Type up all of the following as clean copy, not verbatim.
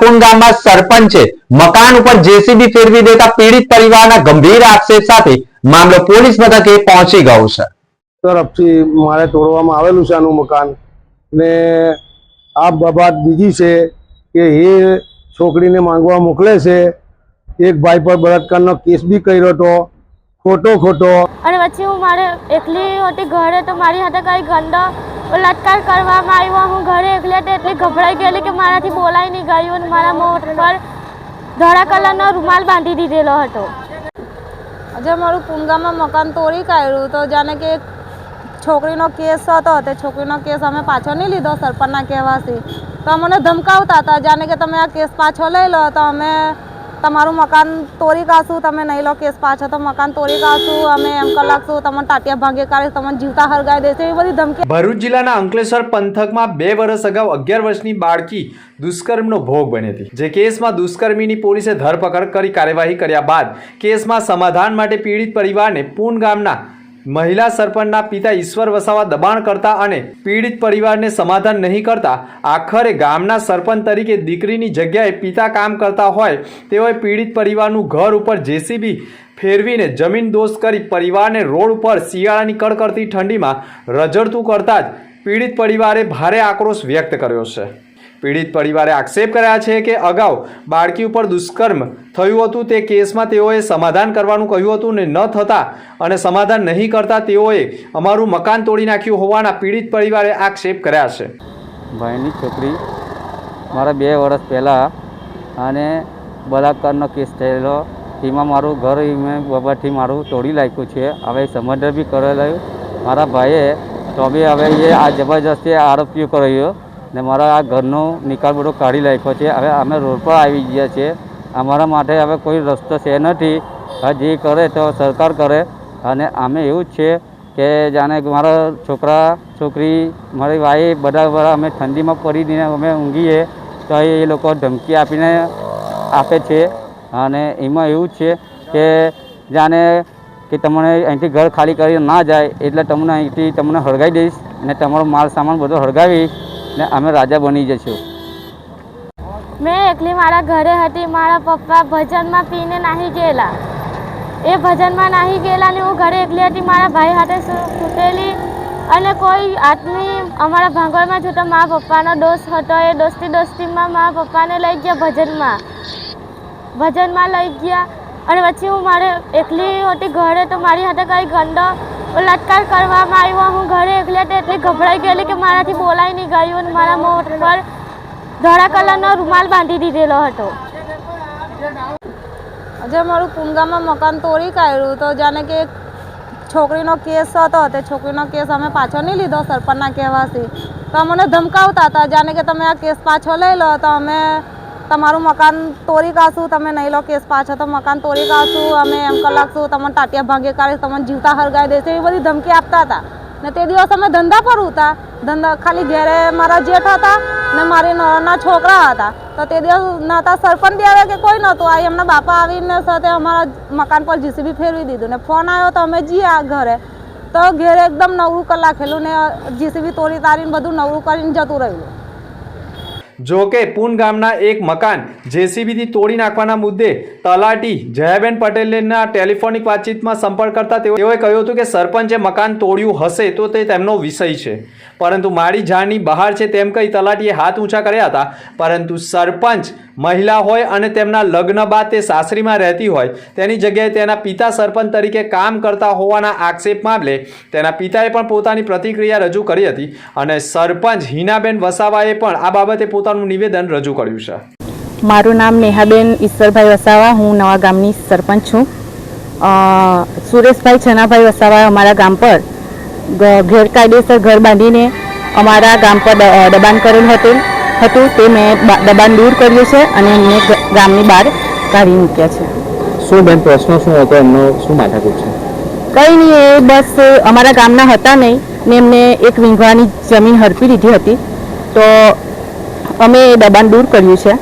પૂન ગામમાં સરપંચે મકાન ઉપર જેસીબી ફેરવી દેતા પીડિત પરિવારના ગંભીર આક્ષેપ સાથે મામલો પોલીસ મથકે પહોંચી ગયો છે। તરફથી મારે તોડવામાં આવેલું છે આનું મકાન ને આ બાબત બીજી છે કે એ છોકરીને માંગવા મોકલે છે। એક ભાઈ પર બળાત્કારનો કેસ બી કર્યો હતો ખોટો અને પછી હું મારે એકલી હતી ઘરે તો મારી સાથે કઈ ગંદો બળાત્કાર કરવામાં આવ્યો। હું ઘરે એકલી હતી એટલી ગભરાઈ ગયેલી કે મારાથી બોલાઈ નહીં ગયું અને મારા મોં પર ધોળા કલરનો રૂમાલ બાંધી દીધેલો હતો। આજે મારું પૂનગામમાં મકાન તોડી કાઢ્યું તો જાણે કે છોકરીનો કેસ હતો તે છોકરીનો કેસ અમે પાછો નહીં લીધો સરપંચના કહેવાથી તો અમને ધમકાવતા હતા જાણે કે તમે આ કેસ પાછો લઈ લો તો અમે તમારું મકાન તોડી કાઢશું, તમે નહીં લો કેસ પાછો તો મકાન તોડી કાઢશું, અમે એમ કલાકશું, તમને ટાટિયા ભાંગે કાઢીશ, તમને જીવતા હરગાઈ દેશે, એવી બધી ધમકી। ભરૂચ જિલ્લાના અંકલેશ્વર પંથકમાં 2 વર્ષ અગાઉ 11 વર્ષની બાળકી દુષ્કર્મનો ભોગ બની હતી, જે કેસમાં દુષ્કર્મીની પોલીસે ધરપકડ કરી કાર્યવાહી કર્યા બાદ કેસમાં સમાધાન માટે પીડિત પરિવારને પૂન ગામના મહિલા સરપંચના પિતા ઈશ્વર વસાવા દબાણ કરતા અને પીડિત પરિવારને સમાધાન નહીં કરતા આખરે ગામના સરપંચ તરીકે દીકરીની જગ્યાએ પિતા કામ કરતા હોય તેઓએ પીડિત પરિવારનું ઘર ઉપર જેસીબી ફેરવીને જમીન દોસ્ત કરી પરિવારને રોડ ઉપર શિયાળાની કડકડતી ઠંડીમાં રઝળતું કરતા જ પીડિત પરિવારે ભારે આક્રોશ વ્યક્ત કર્યો છે। પીડિત પરિવારે આક્ષેપ કર્યા છે કે અગાઉ બાળકી ઉપર દુષ્કર્મ થયું હતું તે કેસમાં તેઓએ સમાધાન કરવાનું કહ્યું હતું ને ન થતાં અને સમાધાન નહીં કરતા તેઓએ અમારું મકાન તોડી નાખ્યું હોવાના પીડિત પરિવારે આક્ષેપ કર્યા છે। ભાઈની છોકરી મારા 2 વર્ષ પહેલાં અને બલાત્કારનો કેસ થયેલો તેમાં મારું ઘર મેં બાબાથી મારું તોડી નાખ્યું છે। હવે સમાધાન બી કરેલું મારા ભાઈએ તો બી હવે એ આ જબરજસ્તી આરોપીઓ કર્યો ને મારા આ ઘરનો નિકાલ બધો કાઢી નાખ્યો છે। હવે અમે રોડ પર આવી ગયા છીએ, અમારા માટે હવે કોઈ રસ્તો છે નથી, જે કરે તો સરકાર કરે। અને અમે એવું જ છે કે જાણે મારા છોકરા છોકરી મારી વાઈફ બધા અમે ઠંડીમાં પડીને અમે ઊંઘીએ તો એ લોકો ધમકી આપીને આપે છે। અને એમાં એવું જ છે કે જાણે કે તમને અહીંથી ઘર ખાલી કરી ના જાય એટલે તમને અહીંથી તમને હળગાવી દઈશ અને તમારો માલ સામાન બધો હળગાવીશ ને અમે રાજા બની જઈશું। મેં એકલી મારા ઘરે હતી, મારા પપ્પા ભજનમાં પીને નાહી ગયેલા, એ ભજનમાં નાહી ગયેલા ને હું ઘરે એકલી હતી, મારા ભાઈ હાથે સૂતેલી અને કોઈ આદમી અમારા ભાંગોળમાં જોતો મારા પપ્પાનો દોસ્ત હતો, એ દોસ્તીમાં મારા પપ્પાને લઈ ગયા ભજનમાં લઈ ગયા અને પછી હું મારે એકલી હતી ઘરે તો મારી હાથે કંઈ ગંદો બળાત્કાર કરવામાં આવ્યો। હું ઘરે એકલી હતી એટલી ગભરાઈ ગયેલી કે મારાથી બોલાઈ નહીં ગયું અને મારા મોં પર ધોળા કલરનો રૂમાલ બાંધી દીધેલો હતો। આજે મારું પૂનગામમાં મકાન તોડી કાઢ્યું તો જાણે કે છોકરીનો કેસ હતો તે છોકરીનો કેસ અમે પાછો નહીં લીધો સરપંચના કહેવાથી તો અમને ધમકાવતા હતા જાણે કે તમે આ કેસ પાછો લઈ લો તો અમે તમારું મકાન તોડી કાઢશું, તમે નહીં લો કેસ પાછો તો મકાન તોડી કાઢશું, અમે એમ કલાકશું, તમને ટાટિયા ભાંગે કાઢીશ, તમને જીવતા હરગાઈ દેશે, એવી બધી ધમકી આપતા હતા। ને તે દિવસ અમે ધંધા પર હતા, ધંધા ખાલી ઘેરે મારા જેઠ હતા ને મારી નળના છોકરા હતા તો તે દિવસ નહોતા સરપંચ બી આવે કે કોઈ નહોતું આવી, એમના બાપા આવીને સાથે અમારા મકાન પર જીસીબી ફેરવી દીધું ને ફોન આવ્યો તો અમે જઈએ ઘરે તો ઘેરે એકદમ નવરું કલાકેલું ને જીસીબી તોડી તારીને બધું નવરું કરીને જતું રહ્યું। જો કે પૂન ગામના એક મકાન જેસીબીથી તોડી નાખવાના મુદ્દે તલાટી જયાબેન પટેલના ટેલિફોનિક વાતચીતમાં સંપર્ક કરતા તેઓએ કહ્યું હતું કે સરપંચે મકાન તોડ્યું હશે તો તે તેમનો વિષય છે, પરંતુ મારી જાણની બહાર છે તેમ કહી તલાટીએ હાથ ઊંચા કર્યા હતા। પરંતુ સરપંચ મહિલા હોય અને તેમના લગ્ન બાદ તે સાસરીમાં રહેતી હોય તેની જગ્યાએ તેના પિતા સરપંચ તરીકે કામ કરતા હોવાના આક્ષેપ મામલે તેના પિતાએ પણ પોતાની પ્રતિક્રિયા રજૂ કરી હતી અને સરપંચ હિનાબેન વસાવાએ પણ આ બાબતે પોતાનું નિવેદન રજૂ કર્યું છે। મારું નામ નેહાબેન ઈશ્વરભાઈ વસાવા, હું નવા ગામની સરપંચ છું। સુરેશભાઈ છનાભાઈ વસાવા અમારા ગામ પર ગેરકાયદેસર ઘર બાંધીને અમારા ગામ પર દબાણ કરેલ હતું તે મેં દબાણ દૂર કર્યું છે અને એમને ગામની બહાર કાઢી મૂક્યા છે। શું બેન પ્રશ્ન શું હતો, એમનો શું માથાકૂટ છે? કંઈ નહીં, એ બસ અમારા ગામના હતા નહીં ને એમને એક વીંઘવાની જમીન હડપી લીધી હતી તો અમે દબાણ દૂર કર્યું છે।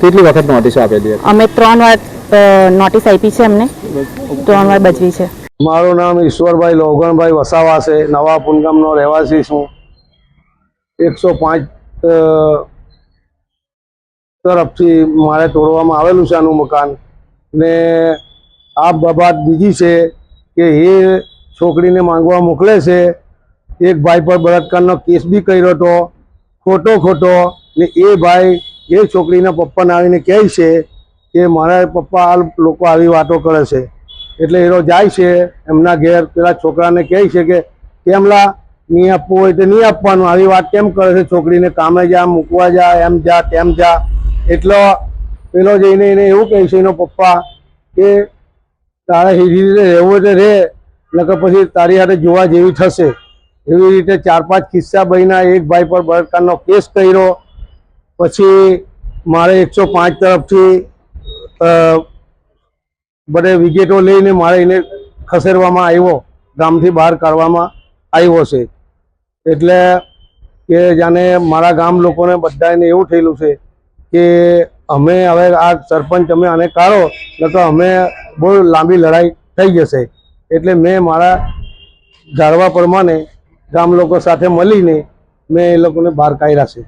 કેટલી વખત નોટિસ આપેલી? અમે 3 વાર નોટિસ આપી છે, એમને 3 વાર બજવી છે। મારું નામ ઈશ્વરભાઈ લોગણભાઈ વસાવા છે, નવા પૂનગામનો રહેવાસી છું। 105 તરફથી મારે તોડવામાં આવેલું છે આનું મકાન ને આ બાબત બીજી છે કે એ છોકરીને માંગવા મોકલે છે. એક ભાઈ પર બળાત્કારનો કેસ બી કર્યો હતો ખોટો ને એ ભાઈ એ છોકરીના પપ્પાને આવીને કહે છે કે મારા પપ્પા આ લોકો આવી વાતો કરે છે. એટલે એનો જાય છે એમના ઘેર, પેલા છોકરાને કહે છે કે કેમલા નહીં આપવું હોય તો નહીં આપવાનું, આવી વાત કેમ કરે છે છોકરીને, કામે જા, મૂકવા જા, એમ જા તેમ જા. એટલો પેલો જઈને એને એવું કહે છે એનો પપ્પા કે તારે એ રીતે રહેવું હોય તો રહે, નકર પછી તારી હાથે જોવા જેવી થશે. એવી રીતે 4-5 કિસ્સા બન્યા. એક ભાઈ પર બળાત્કારનો કેસ કર્યો. પછી મારે 105 તરફથી બધે વિગેટો લઈને મારે એને ખસેડવામાં આવ્યો, ગામથી બહાર કાઢવામાં આવ્યો છે. એટલે કે જાણે મારા ગામ લોકોને બધાને એવું થયેલું છે કે અમે હવે આ સરપંચ અમે આને કાઢો ન તો અમે બહુ લાંબી લડાઈ થઈ જશે. એટલે મેં મારા ધારવા પ્રમાણે ગામ લોકો સાથે મળીને મેં એ લોકોને બહાર કાઢ્યા છે.